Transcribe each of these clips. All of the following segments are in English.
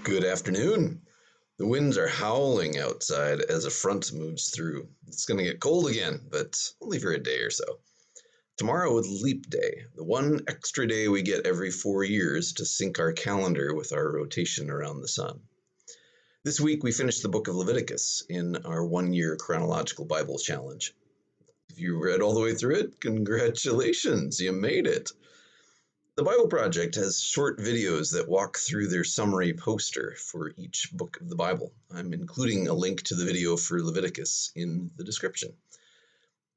Good afternoon. The winds are howling outside as a front moves through. It's going to get cold again, but only for a day or so. Tomorrow is Leap Day, the one extra day we get every 4 years to sync our calendar with our rotation around the sun. This week we finished the book of Leviticus in our 1 Year Chronological Bible challenge. If you read all the way through it, congratulations, you made it. The Bible Project has short videos that walk through their summary poster for each book of the Bible. I'm including a link to the video for Leviticus in the description.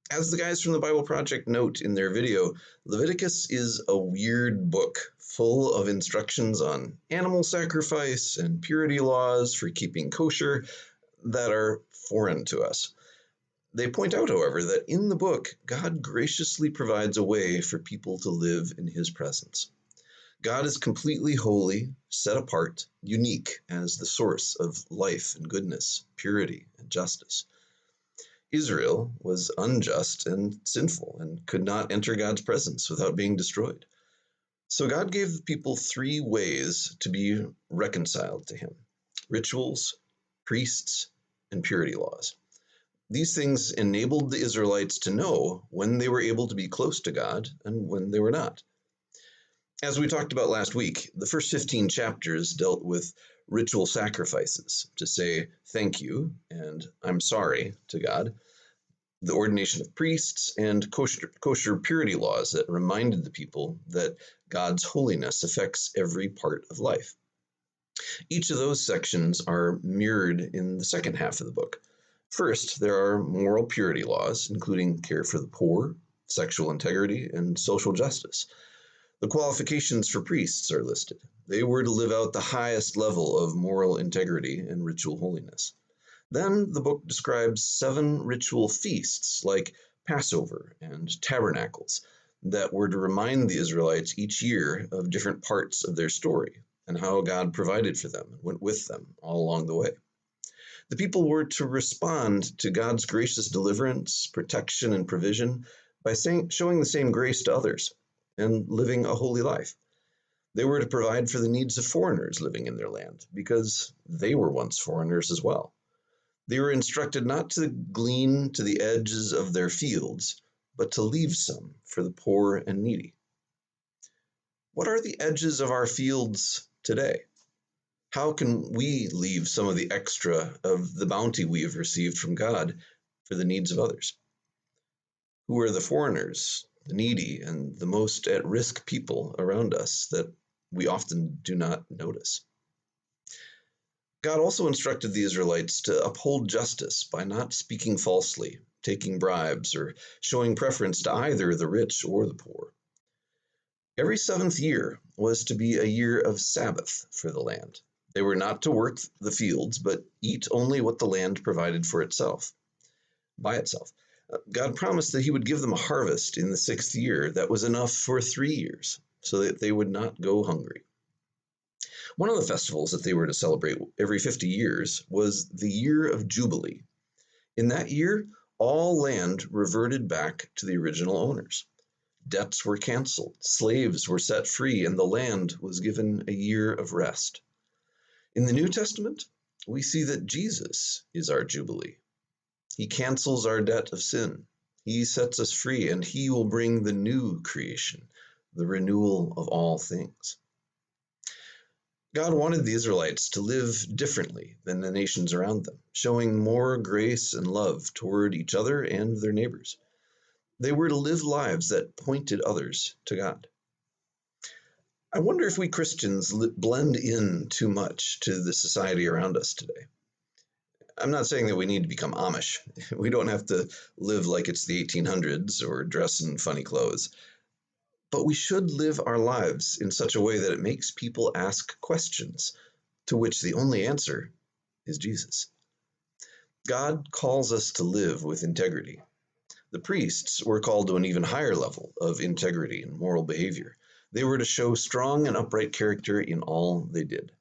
As the guys from the Bible Project note in their video, Leviticus is a weird book full of instructions on animal sacrifice and purity laws for keeping kosher that are foreign to us. They point out, however, that in the book, God graciously provides a way for people to live in his presence. God is completely holy, set apart, unique as the source of life and goodness, purity and justice. Israel was unjust and sinful and could not enter God's presence without being destroyed. So God gave people 3 ways to be reconciled to him: rituals, priests, and purity laws. These things enabled the Israelites to know when they were able to be close to God and when they were not. As we talked about last week, the first 15 chapters dealt with ritual sacrifices to say thank you and I'm sorry to God, the ordination of priests, and kosher purity laws that reminded the people that God's holiness affects every part of life. Each of those sections are mirrored in the second half of the book. First, there are moral purity laws, including care for the poor, sexual integrity, and social justice. The qualifications for priests are listed. They were to live out the highest level of moral integrity and ritual holiness. Then the book describes 7 ritual feasts, like Passover and Tabernacles, that were to remind the Israelites each year of different parts of their story and how God provided for them and went with them all along the way. The people were to respond to God's gracious deliverance, protection, and provision by showing the same grace to others and living a holy life. They were to provide for the needs of foreigners living in their land because they were once foreigners as well. They were instructed not to glean to the edges of their fields, but to leave some for the poor and needy. What are the edges of our fields today? How can we leave some of the extra of the bounty we have received from God for the needs of others? Who are the foreigners, the needy, and the most at-risk people around us that we often do not notice? God also instructed the Israelites to uphold justice by not speaking falsely, taking bribes, or showing preference to either the rich or the poor. Every 7th year was to be a year of Sabbath for the land. They were not to work the fields, but eat only what the land provided for itself, by itself. God promised that he would give them a harvest in the 6th year that was enough for 3 years, so that they would not go hungry. One of the festivals that they were to celebrate every 50 years was the Year of Jubilee. In that year, all land reverted back to the original owners. Debts were canceled, slaves were set free, and the land was given a year of rest. In the New Testament, we see that Jesus is our Jubilee. He cancels our debt of sin. He sets us free, and he will bring the new creation, the renewal of all things. God wanted the Israelites to live differently than the nations around them, showing more grace and love toward each other and their neighbors. They were to live lives that pointed others to God. I wonder if we Christians blend in too much to the society around us today. I'm not saying that we need to become Amish. We don't have to live like it's the 1800s or dress in funny clothes. But we should live our lives in such a way that it makes people ask questions, to which the only answer is Jesus. God calls us to live with integrity. The priests were called to an even higher level of integrity and moral behavior. They were to show strong and upright character in all they did.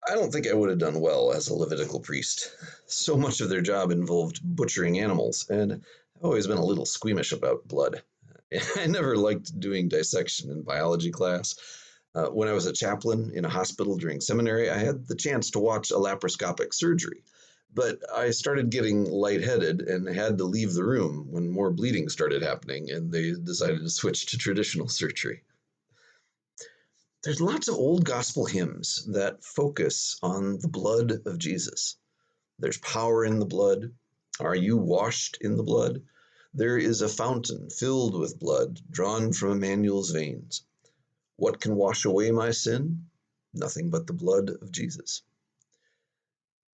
I don't think I would have done well as a Levitical priest. So much of their job involved butchering animals, and I've always been a little squeamish about blood. I never liked doing dissection in biology class. When I was a chaplain in a hospital during seminary, I had the chance to watch a laparoscopic surgery. But I started getting lightheaded and had to leave the room when more bleeding started happening, and they decided to switch to traditional surgery. There's lots of old gospel hymns that focus on the blood of Jesus. There's power in the blood. Are you washed in the blood? There is a fountain filled with blood drawn from Emmanuel's veins. What can wash away my sin? Nothing but the blood of Jesus.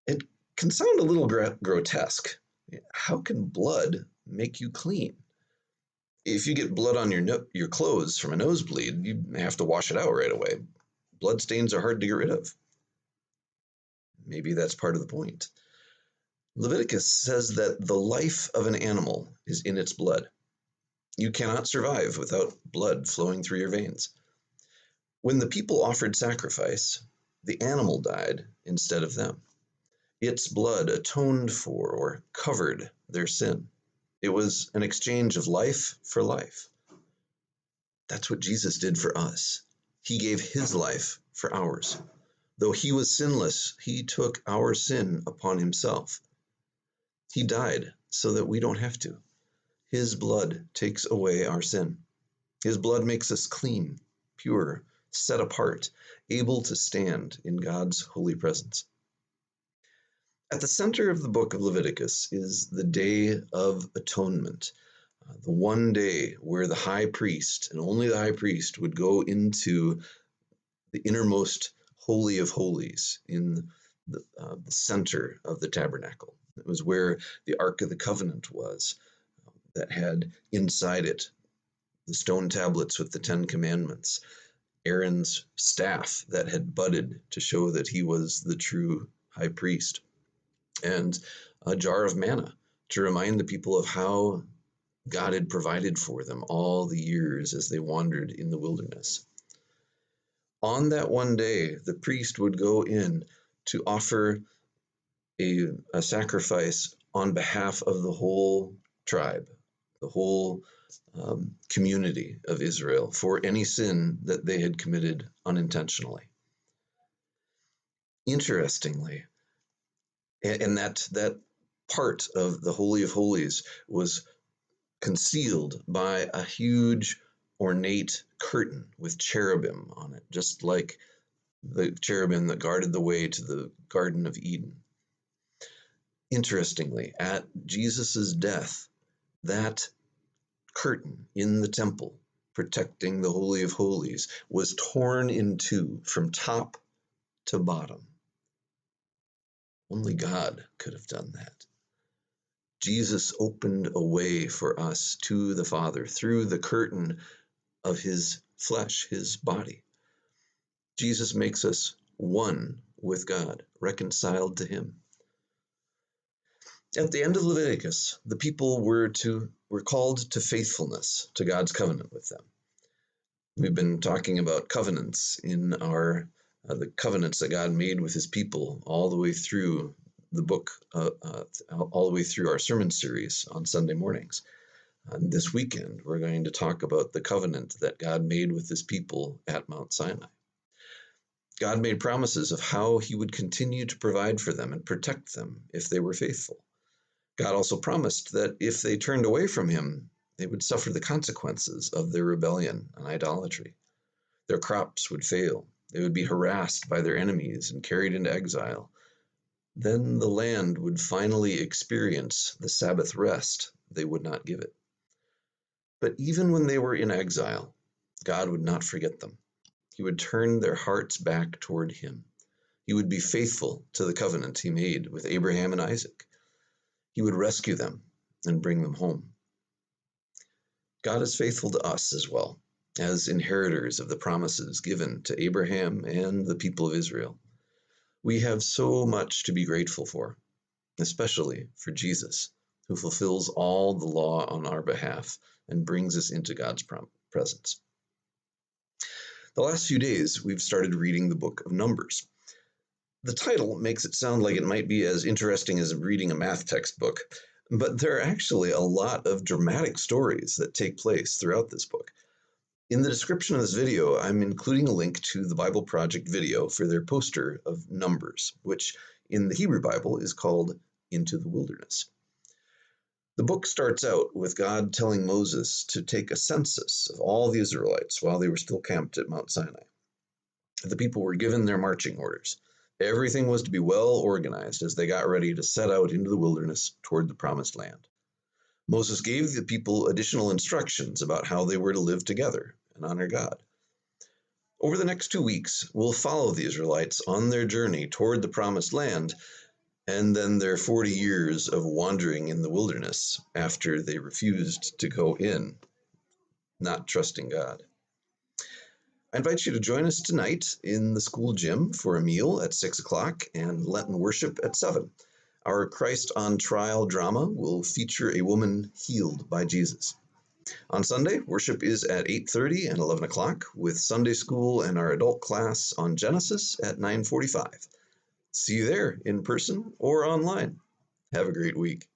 It can sound a little grotesque. How can blood make you clean? If you get blood on your clothes from a nosebleed, you have to wash it out right away. Blood stains are hard to get rid of. Maybe that's part of the point. Leviticus says that the life of an animal is in its blood. You cannot survive without blood flowing through your veins. When the people offered sacrifice, the animal died instead of them. Its blood atoned for or covered their sin. It was an exchange of life for life. That's what Jesus did for us. He gave his life for ours. Though he was sinless, he took our sin upon himself. He died so that we don't have to. His blood takes away our sin. His blood makes us clean, pure, set apart, able to stand in God's holy presence. At the center of the book of Leviticus is the Day of Atonement, the one day where the high priest, and only the high priest, would go into the innermost holy of holies in the center of the tabernacle. It was where the Ark of the Covenant was, that had inside it the stone tablets with the Ten Commandments, Aaron's staff that had budded to show that he was the true high priest, and a jar of manna to remind the people of how God had provided for them all the years as they wandered in the wilderness. On that one day, the priest would go in to offer a sacrifice on behalf of the whole tribe, the whole community of Israel, for any sin that they had committed unintentionally. Interestingly, and that part of the Holy of Holies was concealed by a huge ornate curtain with cherubim on it, just like the cherubim that guarded the way to the Garden of Eden. Interestingly, at Jesus' death, that curtain in the temple protecting the Holy of Holies was torn in two from top to bottom. Only God could have done that. Jesus opened a way for us to the Father through the curtain of his flesh, his body. Jesus makes us one with God, reconciled to him. At the end of Leviticus, the people were called to faithfulness to God's covenant with them. We've been talking about covenants in our the covenants that God made with his people all the way through the book, all the way through our sermon series on Sunday mornings. This weekend, we're going to talk about the covenant that God made with his people at Mount Sinai. God made promises of how he would continue to provide for them and protect them if they were faithful. God also promised that if they turned away from him, they would suffer the consequences of their rebellion and idolatry. Their crops would fail. They would be harassed by their enemies and carried into exile. Then the land would finally experience the Sabbath rest they would not give it. But even when they were in exile, God would not forget them. He would turn their hearts back toward him. He would be faithful to the covenant he made with Abraham and Isaac. He would rescue them and bring them home. God is faithful to us as well, as inheritors of the promises given to Abraham and the people of Israel. We have so much to be grateful for, especially for Jesus, who fulfills all the law on our behalf and brings us into God's presence. The last few days, we've started reading the book of Numbers. The title makes it sound like it might be as interesting as reading a math textbook, but there are actually a lot of dramatic stories that take place throughout this book. In the description of this video, I'm including a link to the Bible Project video for their poster of Numbers, which in the Hebrew Bible is called Into the Wilderness. The book starts out with God telling Moses to take a census of all the Israelites while they were still camped at Mount Sinai. The people were given their marching orders. Everything was to be well organized as they got ready to set out into the wilderness toward the promised land. Moses gave the people additional instructions about how they were to live together and honor God. Over the next 2 weeks, we'll follow the Israelites on their journey toward the promised land and then their 40 years of wandering in the wilderness after they refused to go in, not trusting God. I invite you to join us tonight in the school gym for a meal at 6 o'clock and Lenten worship at 7. Our Christ on Trial drama will feature a woman healed by Jesus. On Sunday, worship is at 8:30 and 11 o'clock, with Sunday school and our adult class on Genesis at 9:45. See you there in person or online. Have a great week.